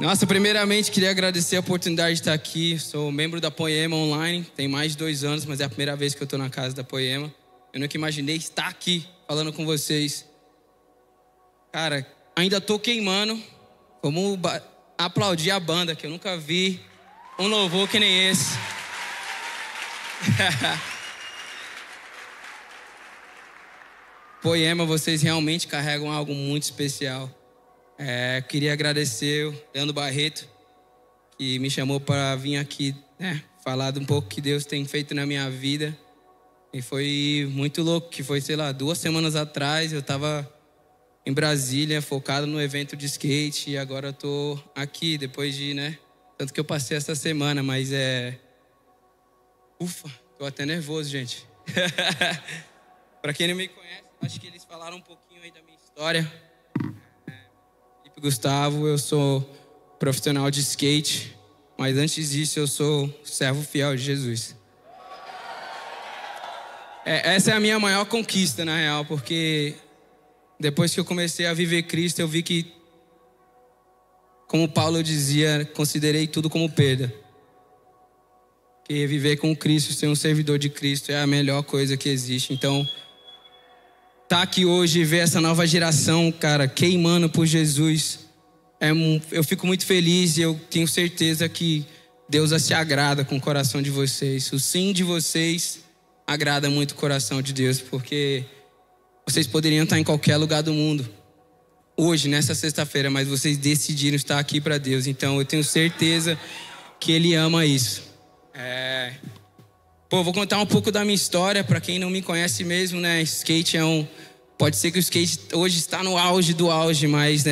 Nossa, primeiramente queria agradecer a oportunidade de estar aqui. Sou membro da Poema Online, tem mais de 2 anos, mas é a primeira vez que eu estou na casa da Poema. Eu nunca imaginei estar aqui falando com vocês. Cara, ainda estou queimando. Vamos aplaudir a banda, que eu nunca vi um louvor que nem esse. Poema, vocês realmente carregam algo muito especial. Queria agradecer o Leandro Barreto, que me chamou para vir aqui, falar um pouco que Deus tem feito na minha vida. E foi muito louco, que foi, 2 semanas atrás, eu estava em Brasília, focado no evento de skate, e agora eu tô aqui, depois de, tanto que eu passei essa semana, mas Ufa, tô até nervoso, gente. Para quem não me conhece, acho que eles falaram um pouquinho aí da minha história. Gustavo, eu sou profissional de skate, mas antes disso eu sou servo fiel de Jesus. Essa é a minha maior conquista, na real, porque depois que eu comecei a viver Cristo, eu vi que, como Paulo dizia, considerei tudo como perda. Que viver com Cristo, ser um servidor de Cristo é a melhor coisa que existe. Então, tá aqui hoje e ver essa nova geração, cara, queimando por Jesus. Eu fico muito feliz e eu tenho certeza que Deus se agrada com o coração de vocês. O sim de vocês agrada muito o coração de Deus, porque vocês poderiam estar em qualquer lugar do mundo hoje, nessa sexta-feira, mas vocês decidiram estar aqui para Deus. Então eu tenho certeza que Ele ama isso. Vou contar um pouco da minha história para quem não me conhece mesmo, Skate pode ser que o skate hoje está no auge do auge, mas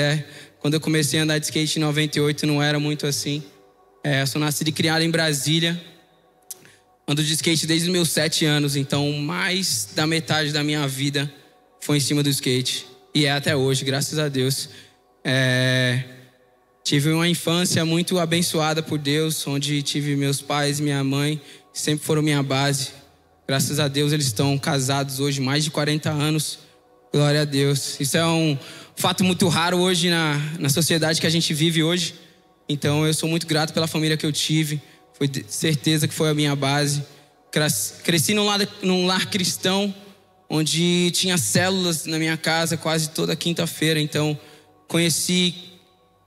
quando eu comecei a andar de skate em 98 não era muito assim. Eu sou nascido e criado em Brasília. Ando de skate desde os meus 7 anos, então mais da metade da minha vida foi em cima do skate. E é até hoje, graças a Deus. Tive uma infância muito abençoada por Deus, onde tive meus pais e minha mãe, que sempre foram minha base. Graças a Deus eles estão casados hoje, mais de 40 anos. Glória a Deus. Isso é um fato muito raro hoje na sociedade que a gente vive hoje. Então eu sou muito grato pela família que eu tive. Foi certeza que foi a minha base. Cresci num lar cristão, onde tinha células na minha casa quase toda quinta-feira. Então conheci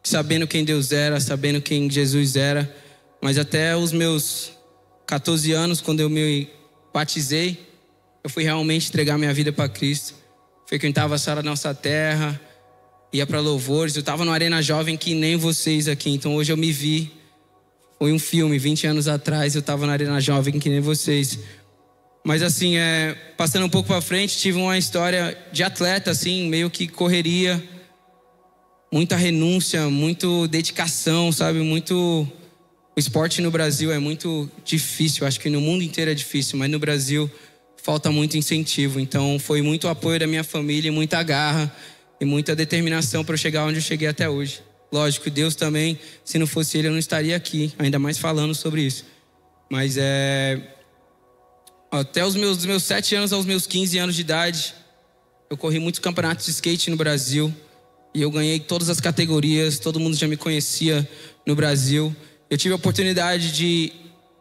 sabendo quem Deus era, sabendo quem Jesus era. Mas até os meus 14 anos, quando eu me batizei, eu fui realmente entregar minha vida para Cristo. Frequentava a sala da nossa terra, ia para louvores. Eu estava no Arena Jovem que nem vocês aqui. Então hoje eu me vi. Foi um filme, 20 anos atrás eu estava na Arena Jovem que nem vocês. Mas assim, passando um pouco para frente, tive uma história de atleta, assim, meio que correria. Muita renúncia, muita dedicação, sabe? O esporte no Brasil é muito difícil. Acho que no mundo inteiro é difícil, mas no Brasil falta muito incentivo. Então foi muito apoio da minha família, muita garra e muita determinação para eu chegar onde eu cheguei até hoje. Lógico, Deus também, se não fosse Ele eu não estaria aqui, ainda mais falando sobre isso. Mas até os meus 7 anos aos meus 15 anos de idade, eu corri muitos campeonatos de skate no Brasil. E eu ganhei todas as categorias, todo mundo já me conhecia no Brasil. Eu tive a oportunidade de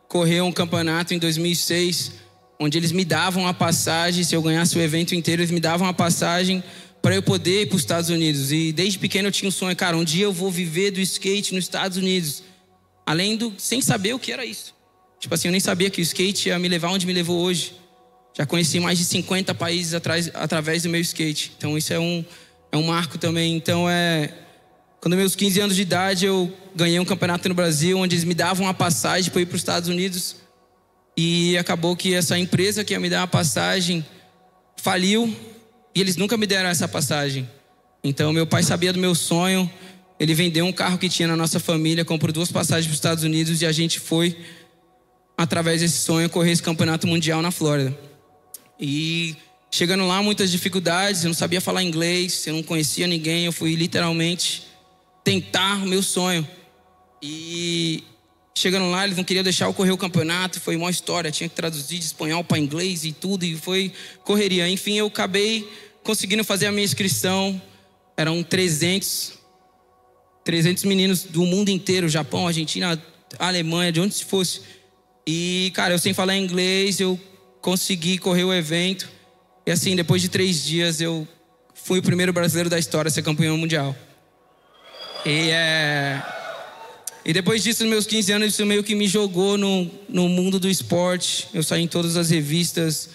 correr um campeonato em 2006, onde eles me davam a passagem, se eu ganhasse o evento inteiro, eles me davam a passagem para eu poder ir para os Estados Unidos. E desde pequeno eu tinha um sonho, cara, um dia eu vou viver do skate nos Estados Unidos. Sem saber o que era isso. Tipo assim, eu nem sabia que o skate ia me levar onde me levou hoje. Já conheci mais de 50 países através do meu skate. Então isso é um marco também. Então quando meus 15 anos de idade eu ganhei um campeonato no Brasil, onde eles me davam a passagem para ir para os Estados Unidos. E acabou que essa empresa que ia me dar uma passagem faliu e eles nunca me deram essa passagem. Então meu pai sabia do meu sonho, ele vendeu um carro que tinha na nossa família, comprou 2 passagens para os Estados Unidos e a gente foi, através desse sonho, correr esse campeonato mundial na Flórida. E chegando lá, muitas dificuldades, eu não sabia falar inglês, eu não conhecia ninguém, eu fui literalmente tentar o meu sonho. E chegando lá, eles não queriam deixar eu correr o campeonato, foi uma história, tinha que traduzir de espanhol para inglês e tudo, e foi correria. Enfim, eu acabei conseguindo fazer a minha inscrição, eram 300 300 meninos do mundo inteiro, Japão, Argentina, Alemanha, de onde se fosse. E, cara, eu sem falar inglês, eu consegui correr o evento. E assim, depois de 3 dias, eu fui o primeiro brasileiro da história a ser campeão mundial. E depois disso, nos meus 15 anos, isso meio que me jogou no mundo do esporte. Eu saí em todas as revistas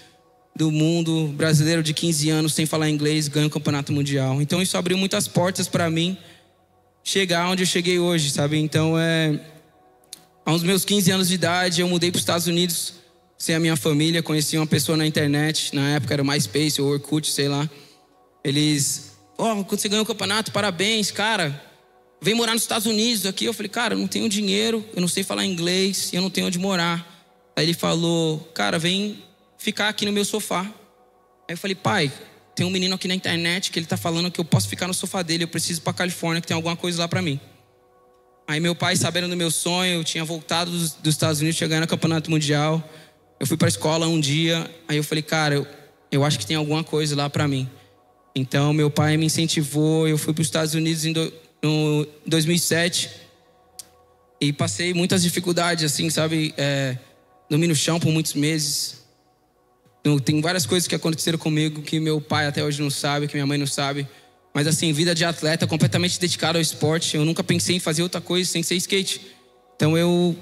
do mundo. Brasileiro de 15 anos, sem falar inglês, ganho o campeonato mundial. Então isso abriu muitas portas para mim chegar onde eu cheguei hoje, sabe? Então, aos meus 15 anos de idade, eu mudei para os Estados Unidos sem a minha família. Conheci uma pessoa na internet, na época era o MySpace ou Orkut, sei lá. Eles, quando você ganhou o campeonato, parabéns, cara. Vem morar nos Estados Unidos aqui. Eu falei, cara, eu não tenho dinheiro, eu não sei falar inglês e eu não tenho onde morar. Aí ele falou, cara, vem ficar aqui no meu sofá. Aí eu falei, pai, tem um menino aqui na internet que ele tá falando que eu posso ficar no sofá dele, eu preciso ir pra Califórnia, que tem alguma coisa lá pra mim. Aí meu pai, sabendo do meu sonho, eu tinha voltado dos Estados Unidos, tinha ganhado o campeonato mundial. Eu fui pra escola um dia, aí eu falei, cara, eu acho que tem alguma coisa lá pra mim. Então meu pai me incentivou, eu fui pros Estados Unidos em 2007 e passei muitas dificuldades, assim, sabe? Dormi no chão por muitos meses. Tem várias coisas que aconteceram comigo que meu pai até hoje não sabe, que minha mãe não sabe. Mas assim, vida de atleta, completamente dedicado ao esporte. Eu nunca pensei em fazer outra coisa sem ser skate. Então eu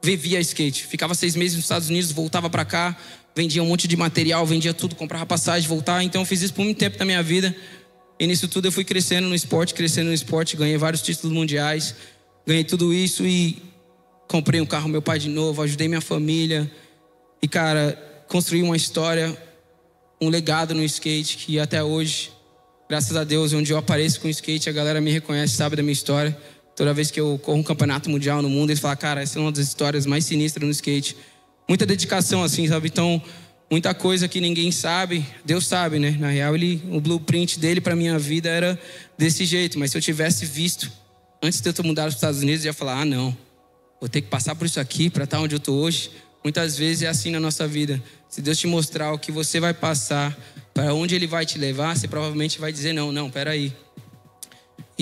vivia skate. Ficava 6 meses nos Estados Unidos, voltava pra cá, vendia um monte de material, vendia tudo, comprava passagem, voltava. Então eu fiz isso por muito tempo na minha vida. E nisso tudo eu fui crescendo no esporte, ganhei vários títulos mundiais, ganhei tudo isso e comprei um carro meu pai de novo, ajudei minha família. E cara, construí uma história, um legado no skate que até hoje, graças a Deus, onde eu apareço com o skate, a galera me reconhece, sabe da minha história. Toda vez que eu corro um campeonato mundial no mundo, eles falam, cara, essa é uma das histórias mais sinistras no skate. Muita dedicação assim, sabe? Então, muita coisa que ninguém sabe, Deus sabe, né? Na real, o blueprint dele pra minha vida era desse jeito. Mas se eu tivesse visto, antes de eu mudar para os Estados Unidos, eu ia falar, não, vou ter que passar por isso aqui pra estar onde eu tô hoje. Muitas vezes é assim na nossa vida. Se Deus te mostrar o que você vai passar, para onde Ele vai te levar, você provavelmente vai dizer, não, peraí.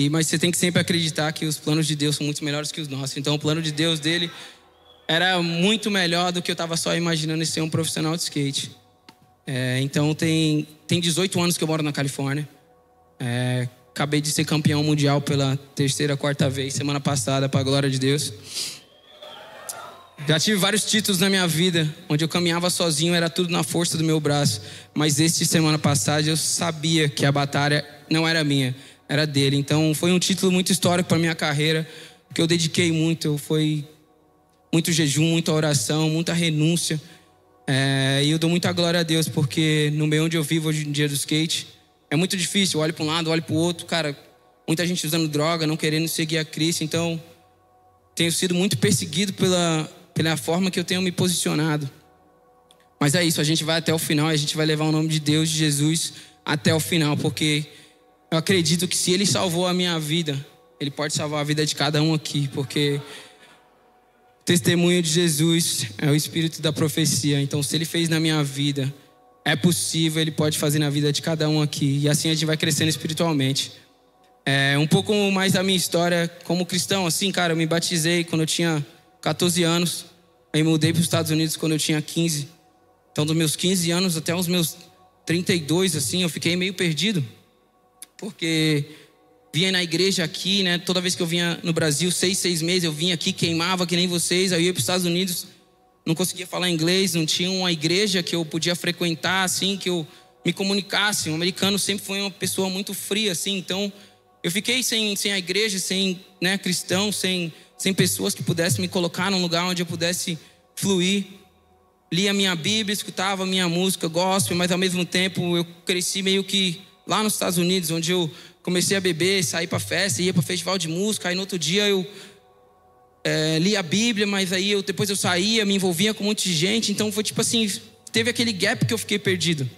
Mas você tem que sempre acreditar que os planos de Deus são muito melhores que os nossos. Então o plano de Deus dele era muito melhor do que eu estava só imaginando em ser um profissional de skate. Então tem 18 anos que eu moro na Califórnia. Acabei de ser campeão mundial pela 3ª, 4ª vez, semana passada, para a glória de Deus. Já tive vários títulos na minha vida, onde eu caminhava sozinho, era tudo na força do meu braço. Mas este semana passada eu sabia que a batalha não era minha, era dele. Então foi um título muito histórico para minha carreira, que eu dediquei muito. Foi muito jejum, muita oração, muita renúncia. E eu dou muita glória a Deus, porque no meio onde eu vivo hoje em dia do skate, é muito difícil. Eu olho para um lado, olho para o outro, cara, muita gente usando droga, não querendo seguir a Cristo. Então tenho sido muito perseguido pela forma que eu tenho me posicionado. Mas é isso, a gente vai até o final e a gente vai levar o nome de Deus, de Jesus, até o final, porque eu acredito que se Ele salvou a minha vida, Ele pode salvar a vida de cada um aqui, porque o testemunho de Jesus é o espírito da profecia. Então se Ele fez na minha vida, é possível, Ele pode fazer na vida de cada um aqui, e assim a gente vai crescendo espiritualmente. Um pouco mais da minha história como cristão, assim, cara, eu me batizei quando eu tinha 14 anos, aí mudei para os Estados Unidos quando eu tinha 15. Então dos meus 15 anos até os meus 32, assim, eu fiquei meio perdido, porque vinha na igreja aqui, né? Toda vez que eu vinha no Brasil, 6 meses, eu vinha aqui, queimava que nem vocês. Aí eu ia para os Estados Unidos, não conseguia falar inglês, não tinha uma igreja que eu podia frequentar, assim, que eu me comunicasse. O americano sempre foi uma pessoa muito fria, assim. Então eu fiquei sem a igreja, sem, né, cristão, sem pessoas que pudessem me colocar num lugar onde eu pudesse fluir. Lia minha Bíblia, escutava minha música gospel, mas ao mesmo tempo eu cresci meio que lá nos Estados Unidos, onde eu comecei a beber, sair para festa, ia para festival de música. Aí no outro dia eu lia a Bíblia, mas aí depois eu saía, me envolvia com um monte de gente. Então foi tipo assim, teve aquele gap que eu fiquei perdido.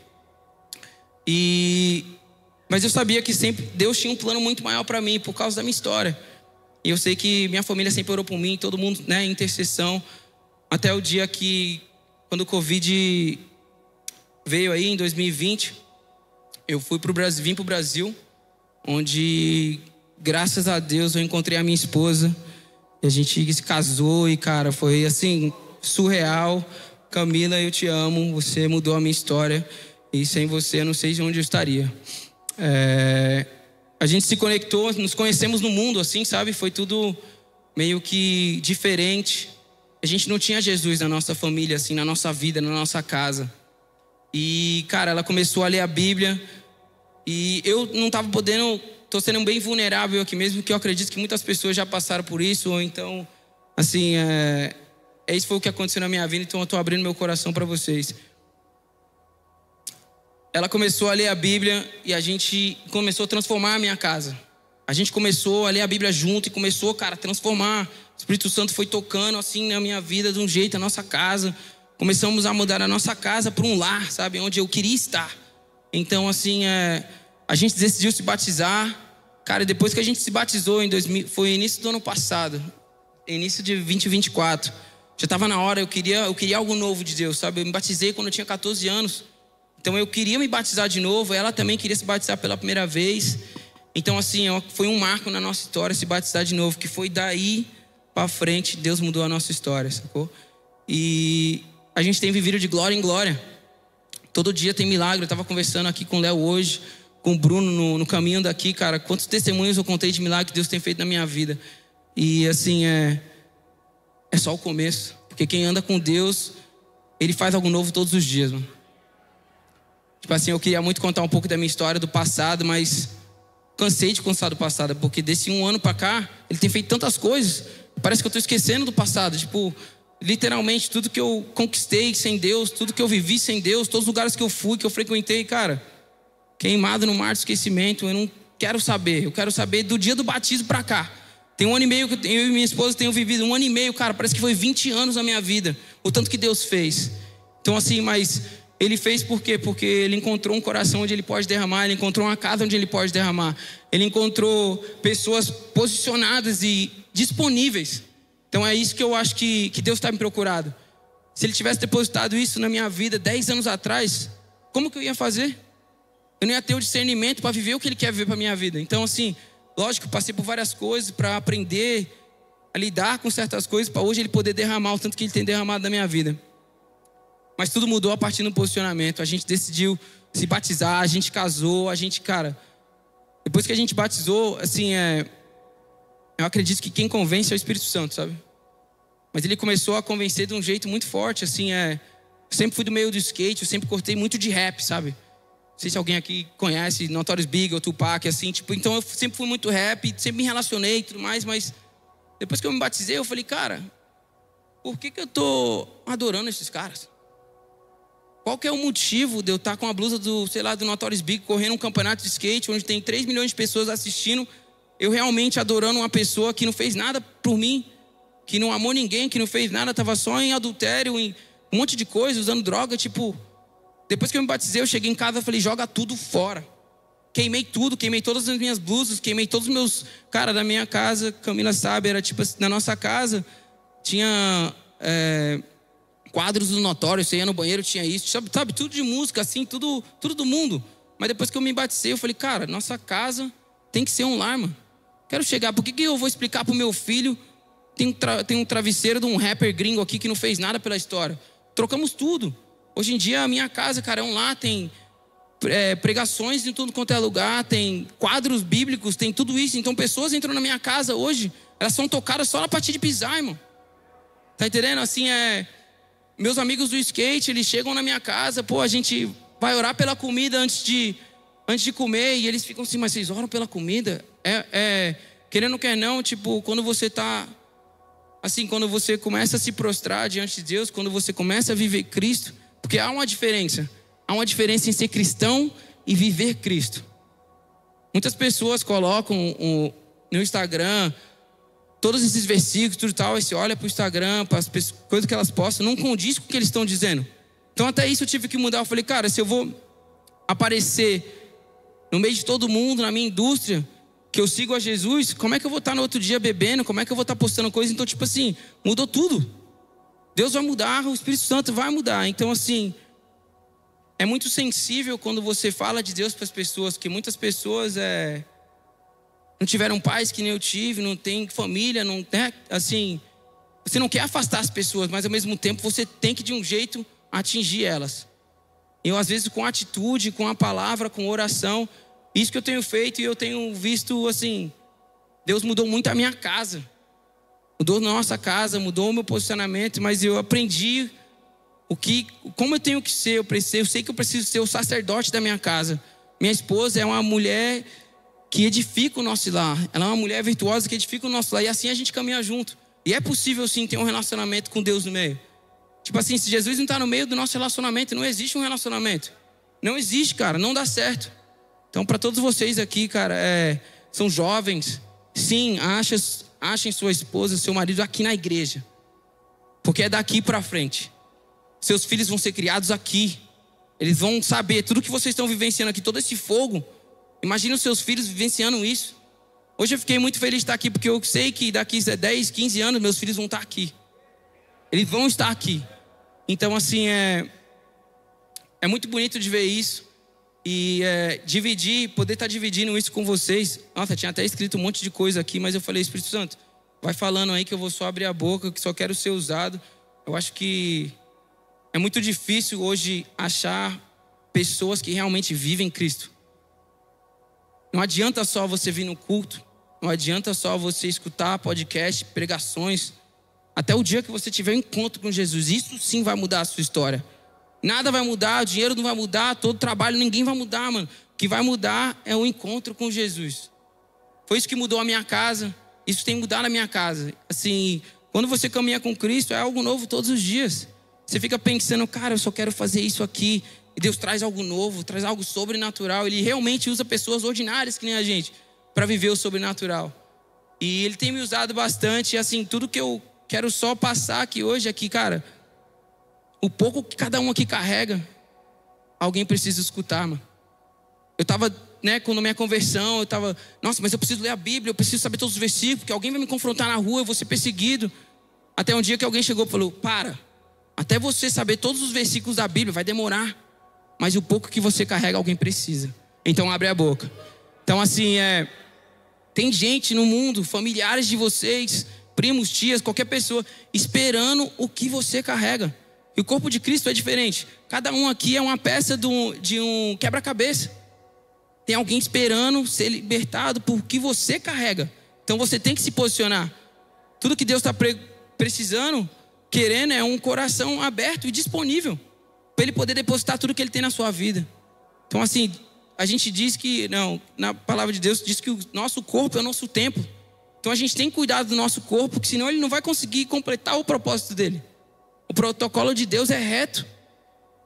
Mas eu sabia que sempre Deus tinha um plano muito maior para mim, por causa da minha história. E eu sei que minha família sempre orou por mim, todo mundo, né, em intercessão. Até o dia que, quando o Covid veio aí em 2020, eu vim para o Brasil, onde graças a Deus eu encontrei a minha esposa. E a gente se casou e, cara, foi assim, surreal. Camila, eu te amo, você mudou a minha história. E sem você eu não sei de onde eu estaria. A gente se conectou, nos conhecemos no mundo, assim, sabe? Foi tudo meio que diferente. A gente não tinha Jesus na nossa família, assim, na nossa vida, na nossa casa. E, cara, ela começou a ler a Bíblia. E eu não estava podendo, estou sendo bem vulnerável aqui mesmo, porque eu acredito que muitas pessoas já passaram por isso. Ou então, assim, isso foi o que aconteceu na minha vida, então eu estou abrindo meu coração para vocês. Ela começou a ler a Bíblia e a gente começou a transformar a minha casa. A gente começou a ler a Bíblia junto e começou, cara, a transformar. O Espírito Santo foi tocando assim na minha vida de um jeito, a nossa casa. Começamos a mudar a nossa casa para um lar, sabe, onde eu queria estar. Então, assim, a gente decidiu se batizar. Cara, depois que a gente se batizou, foi início do ano passado, início de 2024. Já estava na hora, eu queria algo novo de Deus, sabe? Eu me batizei quando eu tinha 14 anos. Então eu queria me batizar de novo, ela também queria se batizar pela primeira vez. Então assim, foi um marco na nossa história se batizar de novo, que foi daí para frente, Deus mudou a nossa história, sacou? E a gente tem vivido de glória em glória. Todo dia tem milagre. Eu estava conversando aqui com o Léo hoje, com o Bruno no caminho daqui, cara. Quantos testemunhos eu contei de milagre que Deus tem feito na minha vida. E assim, é só o começo. Porque quem anda com Deus, Ele faz algo novo todos os dias, mano. Tipo assim, eu queria muito contar um pouco da minha história do passado, mas cansei de contar do passado, porque desse um ano pra cá, Ele tem feito tantas coisas. Parece que eu tô esquecendo do passado. Tipo, literalmente tudo que eu conquistei sem Deus, tudo que eu vivi sem Deus, todos os lugares que eu fui, que eu frequentei, cara, queimado no mar do esquecimento. Eu não quero saber. Eu quero saber do dia do batismo pra cá. Tem 1 ano e meio que eu e minha esposa tenho vivido. 1 ano e meio, cara, parece que foi 20 anos na minha vida, o tanto que Deus fez. Então assim, mas Ele fez por quê? Porque Ele encontrou um coração onde Ele pode derramar. Ele encontrou uma casa onde Ele pode derramar. Ele encontrou pessoas posicionadas e disponíveis. Então é isso que eu acho que Deus está me procurando. Se Ele tivesse depositado isso na minha vida 10 anos atrás, como que eu ia fazer? Eu não ia ter o discernimento para viver o que Ele quer viver para a minha vida. Então assim, lógico, passei por várias coisas para aprender a lidar com certas coisas, para hoje Ele poder derramar o tanto que Ele tem derramado na minha vida. Mas tudo mudou a partir do posicionamento. A gente decidiu se batizar, a gente casou, a gente, cara, depois que a gente batizou, assim, eu acredito que quem convence é o Espírito Santo, sabe? Mas ele começou a convencer de um jeito muito forte, assim, eu sempre fui do meio do skate, eu sempre cortei muito de rap, sabe? Não sei se alguém aqui conhece Notorious Big ou Tupac, assim, tipo, então eu sempre fui muito rap, sempre me relacionei e tudo mais, mas depois que eu me batizei, eu falei, cara, por que eu tô adorando esses caras? Qual que é o motivo de eu estar com a blusa do Notorious Big, correndo um campeonato de skate, onde tem 3 milhões de pessoas assistindo, eu realmente adorando uma pessoa que não fez nada por mim, que não amou ninguém, que não fez nada, estava só em adultério, em um monte de coisa, usando droga, tipo... Depois que eu me batizei, eu cheguei em casa e falei, joga tudo fora. Queimei tudo, queimei todas as minhas blusas, queimei todos os meus... Cara, da minha casa, Camila sabe, era tipo, na nossa casa, tinha... quadros do Notório, você ia no banheiro, tinha isso, sabe, tudo de música, assim, tudo do mundo. Mas depois que eu me batizei, eu falei, cara, nossa casa tem que ser um lar, mano. Quero chegar, por que eu vou explicar pro meu filho, tem um travesseiro de um rapper gringo aqui que não fez nada pela história. Trocamos tudo. Hoje em dia a minha casa, cara, é um lar, tem pregações em tudo quanto é lugar, tem quadros bíblicos, tem tudo isso. Então pessoas entram na minha casa hoje, elas são tocadas só na partir de pisar, irmão. Tá entendendo? Assim, meus amigos do skate, eles chegam na minha casa, pô, a gente vai orar pela comida antes de comer, e eles ficam assim, mas vocês oram pela comida? Querendo ou quer não, tipo, quando você tá, assim, quando você começa a se prostrar diante de Deus, quando você começa a viver Cristo, porque há uma diferença em ser cristão e viver Cristo. Muitas pessoas colocam no Instagram todos esses versículos, tudo tal, aí você olha para o Instagram, para as coisas que elas postam, não condiz com o que eles estão dizendo. Então até isso eu tive que mudar. Eu falei, cara, se eu vou aparecer no meio de todo mundo, na minha indústria, que eu sigo a Jesus, como é que eu vou estar no outro dia bebendo? Como é que eu vou estar postando coisa? Então, tipo assim, mudou tudo. Deus vai mudar, o Espírito Santo vai mudar. Então, assim, é muito sensível quando você fala de Deus para as pessoas, que muitas pessoas não tiveram pais que nem eu tive, não tem família, não, né? Assim, você não quer afastar as pessoas, mas ao mesmo tempo você tem que de um jeito atingir elas. Eu às vezes com atitude, com a palavra, com oração, isso que eu tenho feito, e eu tenho visto assim, Deus mudou muito a minha casa, mudou a nossa casa, mudou o meu posicionamento, mas eu aprendi como eu tenho que ser. Eu sei que eu preciso ser o sacerdote da minha casa. Minha esposa é uma mulher que edifica o nosso lar, ela é uma mulher virtuosa que edifica o nosso lar, e assim a gente caminha junto. E é possível sim ter um relacionamento com Deus no meio. Tipo assim, se Jesus não está no meio do nosso relacionamento, não existe um relacionamento. Não existe, cara, não dá certo. Então, para todos vocês aqui, cara, são jovens, sim, achem sua esposa, seu marido aqui na igreja. Porque é daqui para frente. Seus filhos vão ser criados aqui. Eles vão saber tudo que vocês estão vivenciando aqui, todo esse fogo. Imagina os seus filhos vivenciando isso. Hoje eu fiquei muito feliz de estar aqui, porque eu sei que daqui a 10, 15 anos, meus filhos vão estar aqui. Eles vão estar aqui. Então, assim, é muito bonito de ver isso. E poder estar dividindo isso com vocês. Nossa, tinha até escrito um monte de coisa aqui, mas eu falei, Espírito Santo, vai falando aí que eu vou só abrir a boca, que só quero ser usado. Eu acho que é muito difícil hoje achar pessoas que realmente vivem Cristo. Não adianta só você vir no culto, não adianta só você escutar podcast, pregações. Até o dia que você tiver um encontro com Jesus, isso sim vai mudar a sua história. Nada vai mudar, o dinheiro não vai mudar, todo trabalho, ninguém vai mudar, mano. O que vai mudar é o encontro com Jesus. Foi isso que mudou a minha casa, isso tem mudado a minha casa. Assim, quando você caminha com Cristo, é algo novo todos os dias. Você fica pensando, cara, eu só quero fazer isso aqui. E Deus traz algo novo, traz algo sobrenatural. Ele realmente usa pessoas ordinárias que nem a gente para viver o sobrenatural. E Ele tem me usado bastante. E assim, tudo que eu quero só passar aqui hoje, cara, o pouco que cada um aqui carrega, alguém precisa escutar, mano. Eu tava, quando minha conversão, eu tava, nossa, mas eu preciso ler a Bíblia, eu preciso saber todos os versículos, porque alguém vai me confrontar na rua, eu vou ser perseguido. Até um dia que alguém chegou e falou, até você saber todos os versículos da Bíblia vai demorar, mas o pouco que você carrega, alguém precisa. Então abre a boca. Então assim, tem gente no mundo, familiares de vocês, primos, tias, qualquer pessoa, esperando o que você carrega. E o corpo de Cristo é diferente. Cada um aqui é uma peça de um quebra-cabeça. Tem alguém esperando ser libertado por que você carrega. Então você tem que se posicionar. Tudo que Deus está precisando, querendo, é um coração aberto e disponível para Ele poder depositar tudo que Ele tem na sua vida. Então assim, a gente diz que, na palavra de Deus, diz que o nosso corpo é o nosso templo. Então a gente tem que cuidar do nosso corpo, porque senão ele não vai conseguir completar o propósito dele. O protocolo de Deus é reto.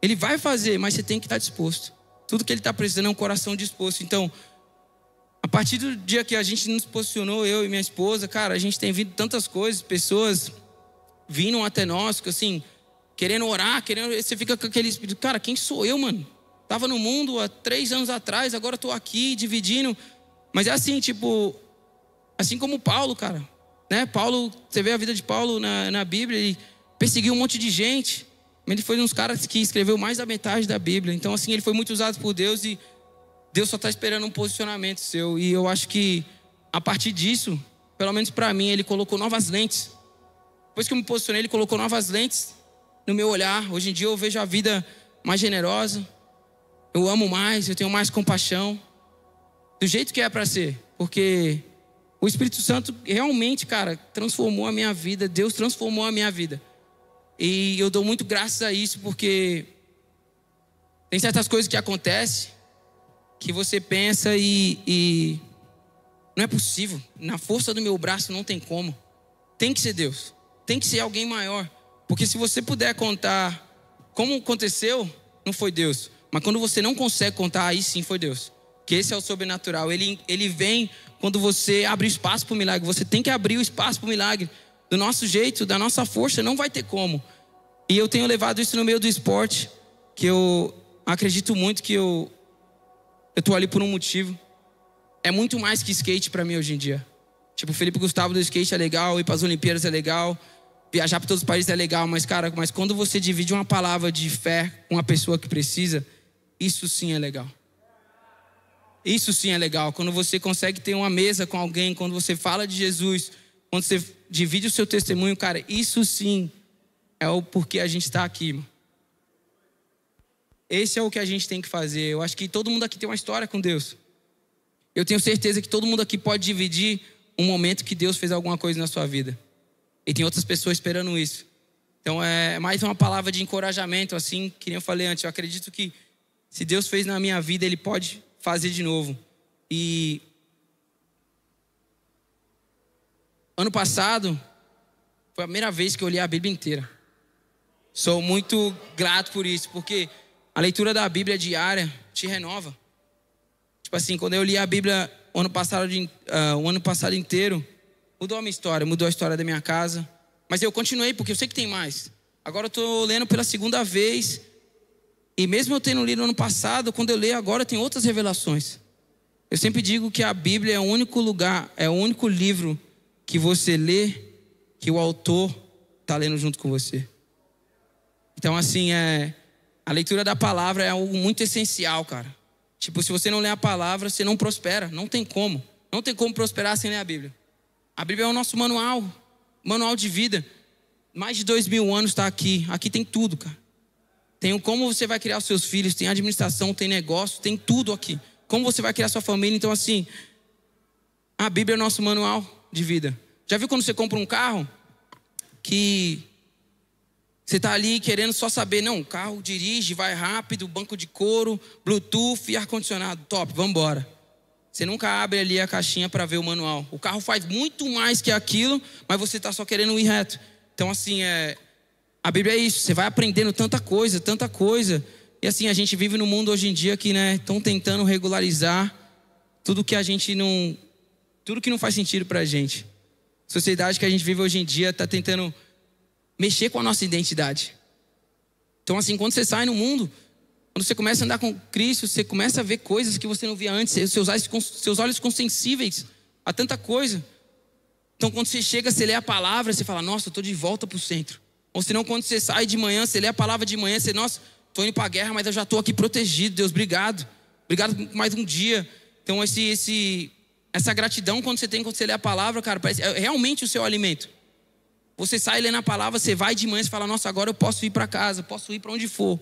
Ele vai fazer, mas você tem que estar disposto. Tudo que Ele está precisando é um coração disposto. Então, a partir do dia que a gente nos posicionou, eu e minha esposa, cara, a gente tem visto tantas coisas, pessoas vindo até nós, assim, querendo orar, você fica com aquele espírito, cara, quem sou eu, mano? Tava no mundo há 3 anos atrás, agora estou aqui dividindo. Mas é assim, tipo, assim como Paulo, cara, Paulo, você vê a vida de Paulo na Bíblia, ele perseguiu um monte de gente, mas ele foi um dos caras que escreveu mais da metade da Bíblia. Então assim, ele foi muito usado por Deus e Deus só está esperando um posicionamento seu. E eu acho que a partir disso, pelo menos para mim, Ele colocou novas lentes. Depois que eu me posicionei, Ele colocou novas lentes no meu olhar. Hoje em dia eu vejo a vida mais generosa, eu amo mais, eu tenho mais compaixão, do jeito que é para ser. Porque o Espírito Santo realmente, cara, transformou a minha vida. Deus transformou a minha vida. E eu dou muito graças a isso, porque tem certas coisas que acontecem que você pensa e não é possível. Na força do meu braço não tem como. Tem que ser Deus. Tem que ser alguém maior. Porque se você puder contar como aconteceu, não foi Deus. Mas quando você não consegue contar, aí sim foi Deus. Que esse é o sobrenatural. Ele vem quando você abre espaço para o milagre. Você tem que abrir o espaço para o milagre. Do nosso jeito, da nossa força, não vai ter como. E eu tenho levado isso no meio do esporte, que eu acredito muito que eu tô ali por um motivo. É muito mais que skate para mim hoje em dia. Tipo, o Felipe Gustavo do skate é legal, ir para as Olimpíadas é legal, viajar para todos os países é legal, mas cara, quando você divide uma palavra de fé com uma pessoa que precisa, isso sim é legal. Isso sim é legal. Quando você consegue ter uma mesa com alguém, quando você fala de Jesus, quando você divide o seu testemunho, cara, isso sim é o porquê a gente está aqui, mano. Esse é o que a gente tem que fazer. Eu acho que todo mundo aqui tem uma história com Deus. Eu tenho certeza que todo mundo aqui pode dividir um momento que Deus fez alguma coisa na sua vida. E tem outras pessoas esperando isso. Então é mais uma palavra de encorajamento, assim, que nem eu falei antes. Eu acredito que se Deus fez na minha vida, Ele pode fazer de novo. E ano passado foi a primeira vez que eu li a Bíblia inteira. Sou muito grato por isso, porque a leitura da Bíblia diária te renova. Tipo assim, quando eu li a Bíblia o ano passado inteiro, mudou a minha história, mudou a história da minha casa. Mas eu continuei, porque eu sei que tem mais. Agora eu estou lendo pela segunda vez. E mesmo eu tendo lido no ano passado, quando eu leio agora, tem outras revelações. Eu sempre digo que a Bíblia é o único lugar, é o único livro que você lê, que o autor está lendo junto com você. Então assim, a leitura da palavra é algo muito essencial, cara. Tipo, se você não lê a palavra, você não prospera. Não tem como. Não tem como prosperar sem ler a Bíblia. A Bíblia é o nosso manual de vida. Mais de 2000 anos está aqui. Aqui tem tudo, cara. Tem como você vai criar os seus filhos, tem administração, tem negócio, tem tudo aqui. Como você vai criar sua família. Então assim, a Bíblia é o nosso manual de vida. Já viu quando você compra um carro que você está ali querendo só saber, não, o carro dirige, vai rápido, banco de couro, Bluetooth e ar-condicionado, top, vamos embora. Você nunca abre ali a caixinha para ver o manual. O carro faz muito mais que aquilo, mas você está só querendo ir reto. Então assim, a Bíblia é isso, você vai aprendendo tanta coisa. E assim, a gente vive no mundo hoje em dia que, né, estão tentando regularizar tudo que não faz sentido pra gente. A sociedade que a gente vive hoje em dia está tentando mexer com a nossa identidade. Então assim, quando você sai no mundo, quando você começa a andar com Cristo, você começa a ver coisas que você não via antes. Seus olhos ficam sensíveis a tanta coisa. Então quando você chega, você lê a palavra, você fala, nossa, eu estou de volta para o centro. Ou senão quando você sai de manhã, você lê a palavra de manhã, você, nossa, estou indo para a guerra, mas eu já estou aqui protegido, Deus, obrigado. Obrigado por mais um dia. Então essa gratidão quando você lê a palavra, cara, parece, é realmente o seu alimento. Você sai lendo a palavra, você vai de manhã e fala, nossa, agora eu posso ir para casa, posso ir para onde for.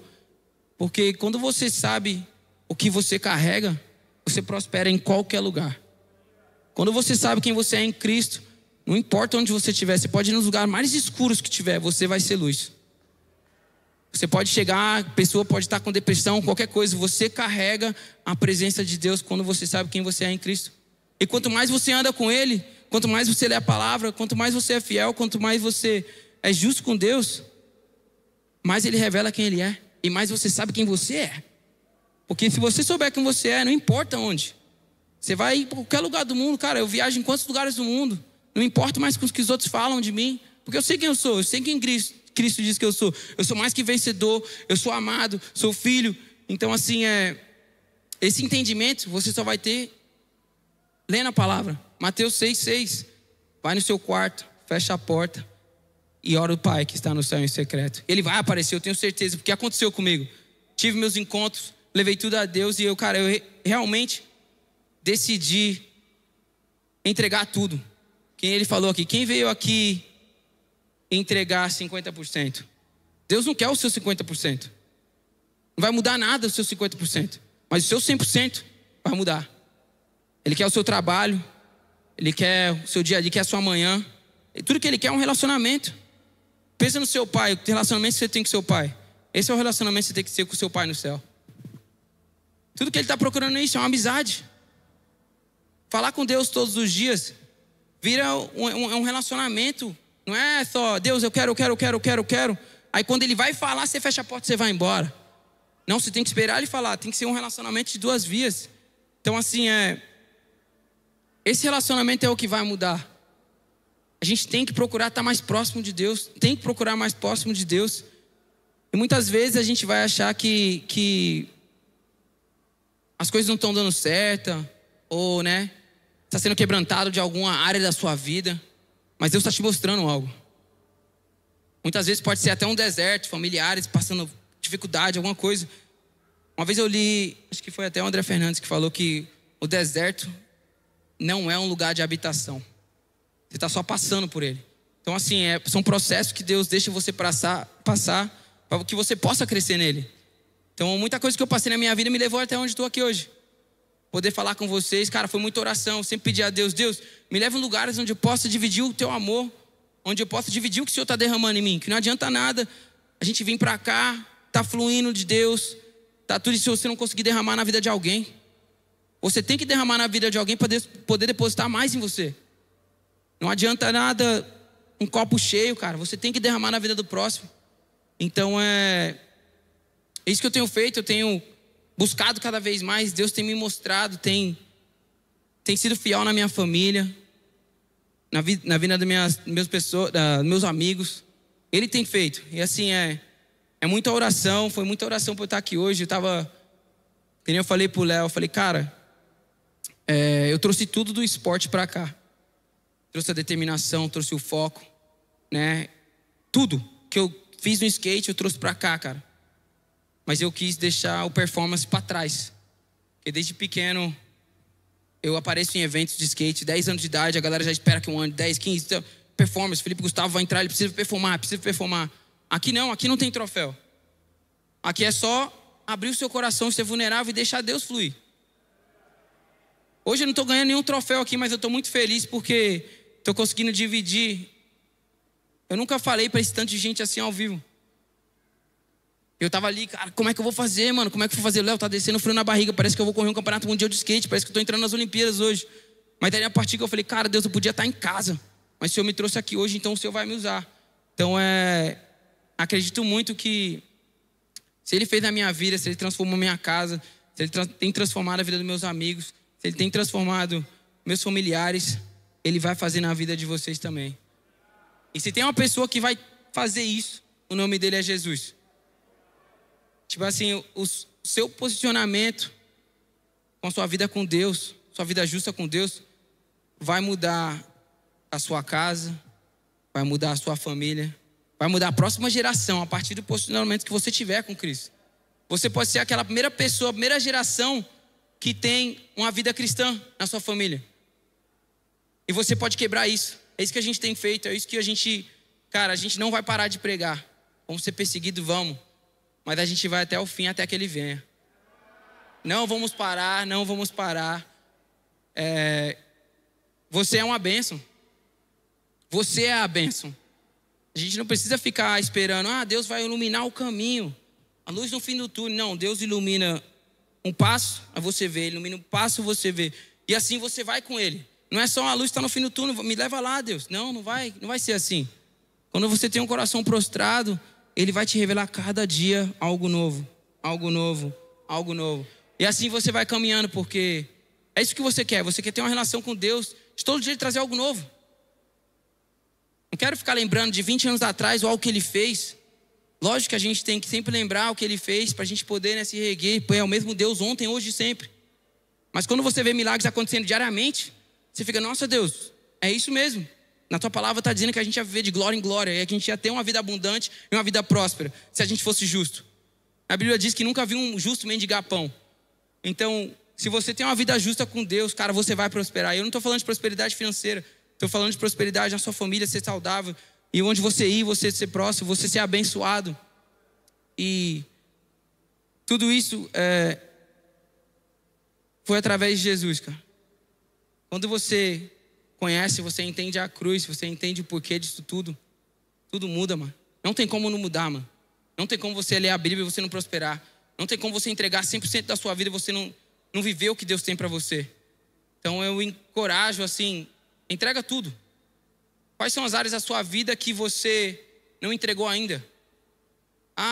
Porque quando você sabe o que você carrega, você prospera em qualquer lugar. Quando você sabe quem você é em Cristo, não importa onde você estiver, você pode ir nos lugares mais escuros que tiver, você vai ser luz. Você pode chegar, a pessoa pode estar com depressão, qualquer coisa, você carrega a presença de Deus quando você sabe quem você é em Cristo. E quanto mais você anda com Ele, quanto mais você lê a palavra, quanto mais você é fiel, quanto mais você é justo com Deus, mais Ele revela quem Ele é. E mais você sabe quem você é. Porque se você souber quem você é, não importa onde. Você vai para qualquer lugar do mundo, cara, eu viajo em quantos lugares do mundo. Não importa mais com o que os outros falam de mim. Porque eu sei quem eu sou, eu sei quem Cristo diz que eu sou. Eu sou mais que vencedor, eu sou amado, sou filho. Então assim, esse entendimento você só vai ter lendo a palavra. Mateus 6,6. Vai no seu quarto, fecha a porta e ora o Pai que está no céu em secreto. Ele vai aparecer, eu tenho certeza, porque aconteceu comigo. Tive meus encontros, levei tudo a Deus e eu realmente decidi entregar tudo. Quem ele falou aqui, quem veio aqui entregar 50%? Deus não quer o seu 50%. Não vai mudar nada o seu 50%. Mas o seu 100% vai mudar. Ele quer o seu trabalho, Ele quer o seu dia a dia, quer a sua manhã. E tudo que Ele quer é um relacionamento. Pensa no seu pai, o relacionamento que você tem com seu pai. Esse é o relacionamento que você tem que ter com seu pai no céu. Tudo que Ele está procurando é isso, é uma amizade. Falar com Deus todos os dias vira um relacionamento. Não é só, Deus, eu quero. Aí quando Ele vai falar, você fecha a porta e você vai embora. Não, você tem que esperar Ele falar. Tem que ser um relacionamento de duas vias. Então assim, esse relacionamento é o que vai mudar. A gente tem que procurar estar mais próximo de Deus. Tem que procurar mais próximo de Deus. E muitas vezes a gente vai achar que as coisas não estão dando certo. Ou, está sendo quebrantado de alguma área da sua vida. Mas Deus está te mostrando algo. Muitas vezes pode ser até um deserto, familiares passando dificuldade, alguma coisa. Uma vez eu li, acho que foi até o André Fernandes que falou que o deserto não é um lugar de habitação. Você está só passando por ele. Então assim, são processos que Deus deixa você passar para que você possa crescer nele. Então muita coisa que eu passei na minha vida me levou até onde estou aqui hoje. Poder falar com vocês, cara, foi muita oração. Eu sempre pedi a Deus, Deus, me leva em lugares onde eu possa dividir o teu amor, onde eu possa dividir o que o Senhor está derramando em mim. Que não adianta nada a gente vir para cá, tá fluindo de Deus, tá tudo, se você não conseguir derramar na vida de alguém. Você tem que derramar na vida de alguém para poder depositar mais em você. Não adianta nada um copo cheio, cara. Você tem que derramar na vida do próximo. Então é isso que eu tenho feito. Eu tenho buscado cada vez mais. Deus tem me mostrado, tem sido fiel na minha família, na vida das meus amigos. Ele tem feito. E assim é muita oração. Foi muita oração para eu estar aqui hoje. Que nem eu falei pro Léo, eu falei, cara, eu trouxe tudo do esporte para cá. Trouxe a determinação, trouxe o foco, né? Tudo que eu fiz no skate eu trouxe para cá, cara. Mas eu quis deixar o performance para trás. Porque desde pequeno eu apareço em eventos de skate, 10 anos de idade, a galera já espera que um ano, 10, 15, então, performance, Felipe Gustavo vai entrar, ele precisa performar. Aqui não tem troféu. Aqui é só abrir o seu coração, ser vulnerável e deixar Deus fluir. Hoje eu não estou ganhando nenhum troféu aqui, mas eu estou muito feliz porque estou conseguindo dividir. Eu nunca falei para esse tanto de gente assim ao vivo. Eu estava ali, cara, como é que eu vou fazer, mano? Como é que eu vou fazer? Léo, tá descendo frio na barriga, parece que eu vou correr um campeonato mundial de skate, parece que eu estou entrando nas Olimpíadas hoje. Mas daí a partir que eu falei, cara, Deus, eu podia estar em casa, mas o Senhor me trouxe aqui hoje, então o Senhor vai me usar. Então acredito muito que se Ele fez na minha vida, se Ele transformou minha casa, se Ele tem transformado a vida dos meus amigos, se Ele tem transformado meus familiares, Ele vai fazer na vida de vocês também. E se tem uma pessoa que vai fazer isso, o nome dele é Jesus. Tipo assim, o seu posicionamento com a sua vida com Deus, sua vida justa com Deus, vai mudar a sua casa, vai mudar a sua família, vai mudar a próxima geração a partir do posicionamento que você tiver com Cristo. Você pode ser aquela primeira pessoa, a primeira geração que tem uma vida cristã na sua família. E você pode quebrar isso. É isso que a gente tem feito, é isso que a gente não vai parar de pregar. Vamos ser perseguidos, vamos. Mas a gente vai até o fim, até que Ele venha. Não vamos parar. Você é uma bênção. Você é a bênção. A gente não precisa ficar esperando, Deus vai iluminar o caminho, a luz no fim do túnel. Não, Deus ilumina um passo, aí você vê, ilumina um passo, você vê. E assim você vai com Ele. Não é só a luz está no fim do túnel, me leva lá, Deus. Não vai ser assim. Quando você tem um coração prostrado, Ele vai te revelar cada dia algo novo. E assim você vai caminhando, porque é isso que você quer. Você quer ter uma relação com Deus, de todo dia trazer algo novo. Não quero ficar lembrando de 20 anos atrás ou algo que Ele fez. Lógico que a gente tem que sempre lembrar o que Ele fez para a gente poder se reerguer. É o mesmo Deus ontem, hoje e sempre. Mas quando você vê milagres acontecendo diariamente, você fica, nossa Deus, é isso mesmo. Na tua palavra está dizendo que a gente ia viver de glória em glória, e que a gente ia ter uma vida abundante e uma vida próspera, se a gente fosse justo. A Bíblia diz que nunca viu um justo mendigar pão. Então, se você tem uma vida justa com Deus, cara, você vai prosperar. Eu não estou falando de prosperidade financeira, estou falando de prosperidade na sua família, ser saudável, e onde você ir, você ser próximo, você ser abençoado. E tudo isso foi através de Jesus, cara. Quando você conhece, você entende a cruz, você entende o porquê disso tudo, tudo muda, mano. Não tem como não mudar, mano. Não tem como você ler a Bíblia e você não prosperar. Não tem como você entregar 100% da sua vida e você não viver o que Deus tem para você. Então eu encorajo assim, entrega tudo. Quais são as áreas da sua vida que você não entregou ainda?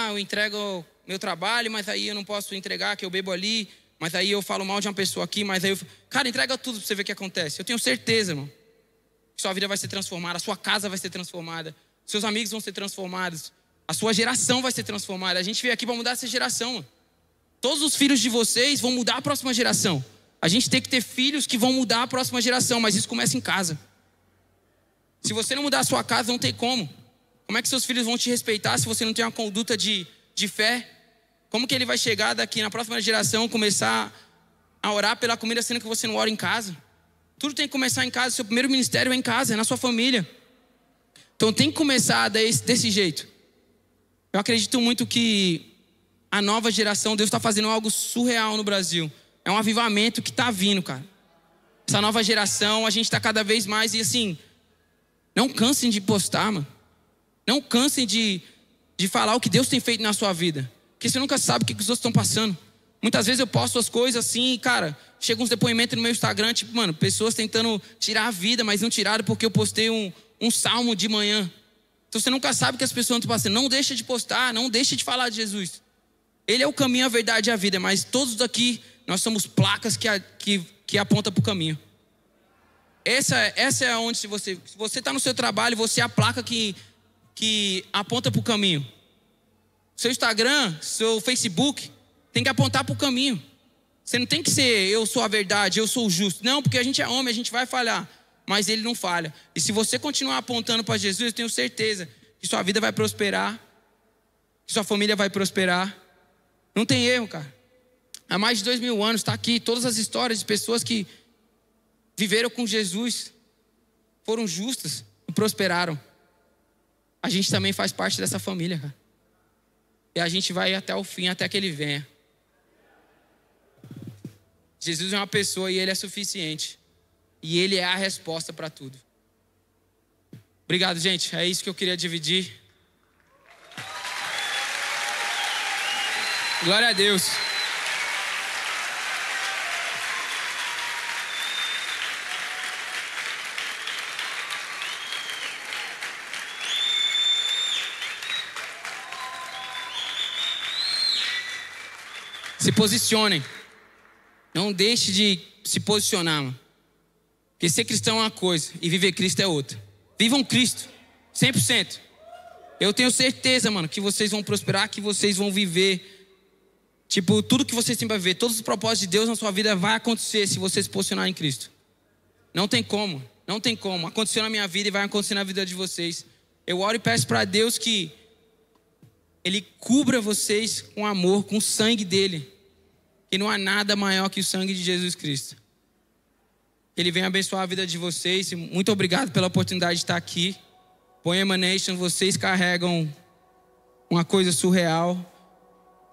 Eu entrego meu trabalho, mas aí eu não posso entregar, que eu bebo ali. Mas aí eu falo mal de uma pessoa aqui, mas aí cara, entrega tudo pra você ver o que acontece. Eu tenho certeza, irmão, que sua vida vai ser transformada, a sua casa vai ser transformada, seus amigos vão ser transformados, a sua geração vai ser transformada. A gente veio aqui para mudar essa geração, mano. Todos os filhos de vocês vão mudar a próxima geração. A gente tem que ter filhos que vão mudar a próxima geração, mas isso começa em casa. Se você não mudar a sua casa, não tem como. Como é que seus filhos vão te respeitar se você não tem uma conduta de fé? Como que ele vai chegar daqui na próxima geração, começar a orar pela comida sendo que você não ora em casa. Tudo tem que começar em casa. Seu primeiro ministério é em casa, é na sua família. Então tem que começar desse jeito. Eu acredito muito que a nova geração, Deus está fazendo algo surreal no Brasil. É um avivamento que está vindo, cara. Essa nova geração, a gente está cada vez mais. E assim, não cansem de postar, mano. Não cansem de falar o que Deus tem feito na sua vida. Porque você nunca sabe o que os outros estão passando. Muitas vezes eu posto as coisas assim e, cara, chega uns depoimentos no meu Instagram, tipo, mano, pessoas tentando tirar a vida, mas não tiraram porque eu postei um salmo de manhã. Então você nunca sabe o que as pessoas estão passando. Não deixa de postar, não deixa de falar de Jesus. Ele é o caminho, a verdade e a vida, mas todos daqui, nós somos placas que apontam para o caminho. Essa é onde, se você está no seu trabalho, você é a placa que aponta para o caminho. Seu Instagram, seu Facebook, tem que apontar para o caminho. Você não tem que ser, eu sou a verdade, eu sou o justo. Não, porque a gente é homem, a gente vai falhar. Mas ele não falha. E se você continuar apontando para Jesus, eu tenho certeza que sua vida vai prosperar, que sua família vai prosperar. Não tem erro, cara. Há mais de 2000 anos está aqui todas as histórias de pessoas que viveram com Jesus, foram justas e prosperaram. A gente também faz parte dessa família, cara. E a gente vai até o fim, até que ele venha. Jesus é uma pessoa e ele é suficiente. E ele é a resposta para tudo. Obrigado, gente. É isso que eu queria dividir. Glória a Deus. Se posicionem. Não deixe de se posicionar, mano. Porque ser cristão é uma coisa e viver Cristo é outra. Vivam Cristo, 100%. Eu tenho certeza, mano, que vocês vão prosperar, que vocês vão viver. Tipo, tudo que vocês têm para viver, todos os propósitos de Deus na sua vida vai acontecer se você se posicionar em Cristo. Não tem como, não tem como. Aconteceu na minha vida e vai acontecer na vida de vocês. Eu oro e peço para Deus que Ele cubra vocês com amor, com o sangue dEle. Que não há nada maior que o sangue de Jesus Cristo. Que Ele venha abençoar a vida de vocês. Muito obrigado pela oportunidade de estar aqui. Poema Nation, vocês carregam uma coisa surreal.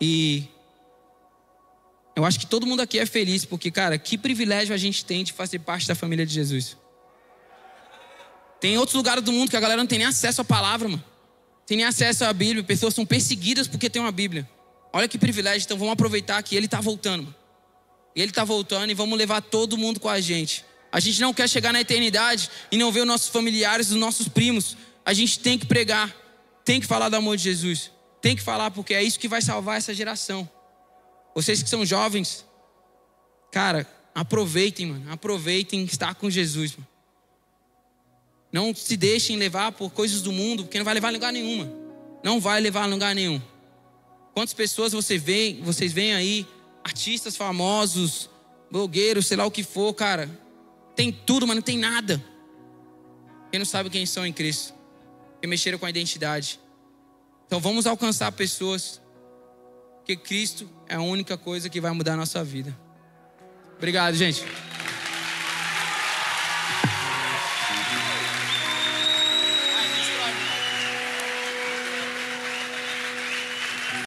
E eu acho que todo mundo aqui é feliz, porque, cara, que privilégio a gente tem de fazer parte da família de Jesus. Tem outros lugares do mundo que a galera não tem nem acesso à palavra, mano. Tem nem acesso à Bíblia. Pessoas são perseguidas porque tem uma Bíblia. Olha que privilégio. Então vamos aproveitar que Ele está voltando, mano. Ele está voltando e vamos levar todo mundo com a gente. A gente não quer chegar na eternidade e não ver os nossos familiares, os nossos primos. A gente tem que pregar, tem que falar do amor de Jesus. Tem que falar, porque é isso que vai salvar essa geração. Vocês que são jovens, cara, aproveitem, mano. Aproveitem estar com Jesus, mano. Não se deixem levar por coisas do mundo, porque não vai levar a lugar nenhum, mano. Não vai levar a lugar nenhum. Quantas pessoas vocês veem aí, artistas famosos, blogueiros, sei lá o que for, cara. Tem tudo, mas não tem nada. Quem não sabe quem são em Cristo. Que mexeram com a identidade. Então vamos alcançar pessoas. Porque Cristo é a única coisa que vai mudar a nossa vida. Obrigado, gente.